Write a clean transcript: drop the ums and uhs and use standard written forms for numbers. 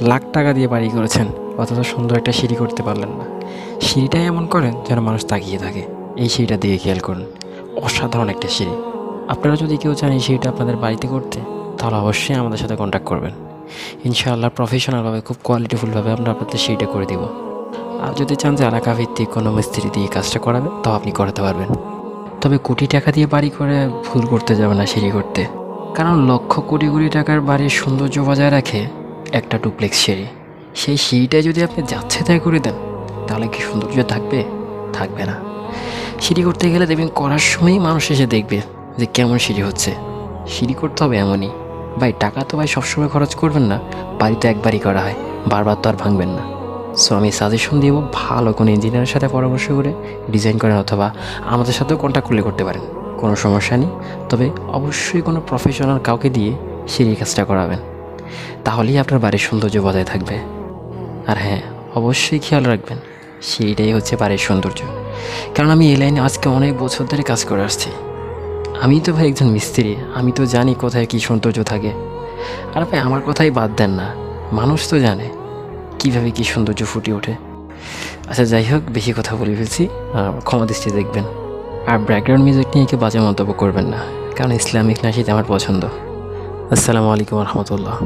লাখ টাকা দিয়ে বাড়ি করেছেন, অথচ সুন্দর একটা সিঁড়ি করতে পারলেন না। সিঁড়িটাই এমন করেন যেন মানুষ তাকিয়ে থাকে। এই সিঁড়িটা দিয়ে খেয়াল করুন, অসাধারণ একটা সিঁড়ি। আপনারা যদি কেউ চান এই সিঁড়িটা আপনাদের বাড়িতে করতে, তাহলে অবশ্যই আমাদের সাথে কন্ট্যাক্ট করবেন। ইনশাআল্লাহ প্রফেশনালভাবে, খুব কোয়ালিটিফুলভাবে আমরা আপনাদের সিঁড়িটা করে দিব। আর যদি চান যে এলাকা ভিত্তিক কোনো মিস্ত্রি দিয়ে কাজটা করাবে, তাও আপনি করাতে পারবেন। তবে কোটি টাকা দিয়ে বাড়ি করে ভুল করতে যাবে না সিঁড়ি করতে, কারণ লক্ষ কোটি কোটি টাকার বাড়ির সৌন্দর্য বজায় রাখে একটা ডুপ্লেক্স সিঁড়ি। সেই সিঁড়িটাই যদি আপনি যাচ্ছে তাই করে দেন, তাহলে কি সৌন্দর্য থাকবে? থাকবে না। সিঁড়ি করতে গেলে দেখবেন করার সময়ই মানুষ এসে দেখবে যে কেমন সিঁড়ি হচ্ছে। সিঁড়ি করতে হবে এমনই। ভাই টাকা তো ভাই সবসময় খরচ করবেন না, বাড়ি তো একবারই করা হয়, বারবার তো আর ভাঙবেন না। সো আমি সাজেশন দিব, ভালো কোনো ইঞ্জিনিয়ারের সাথে পরামর্শ করে ডিজাইন করেন, অথবা আমাদের সাথেও কন্ট্যাক্ট করলে করতে পারেন, কোনো সমস্যা নেই। তবে অবশ্যই কোনো প্রফেশনাল কাউকে দিয়ে সিঁড়ির কাজটা করাবেন, তাহলেই আপনার বাড়ির সৌন্দর্য বজায় থাকবে। আর হ্যাঁ, অবশ্যই খেয়াল রাখবেন, সেইটাই হচ্ছে বাড়ির সৌন্দর্য। কারণ আমি এই লাইনে আজকে অনেক বছর ধরে কাজ করে আসছি। আমি তো ভাই একজন মিস্ত্রি, আমি তো জানি কোথায় কী সৌন্দর্য থাকে। আর ভাই আমার কথাই বাদ দেন না, মানুষ তো জানে কীভাবে কী সৌন্দর্য ফুটে ওঠে। আচ্ছা যাই হোক, বেশি কথা বলে ফেলছি, ক্ষমা দৃষ্টি দেখবেন। আর ব্যাকগ্রাউন্ড মিউজিক নিয়ে কেউ বাজে মন্তব্য করবেন না, কারণ ইসলামিক নাশিদ আমার পছন্দ। আসসালামু আলাইকুম রহমতুল্লাহ।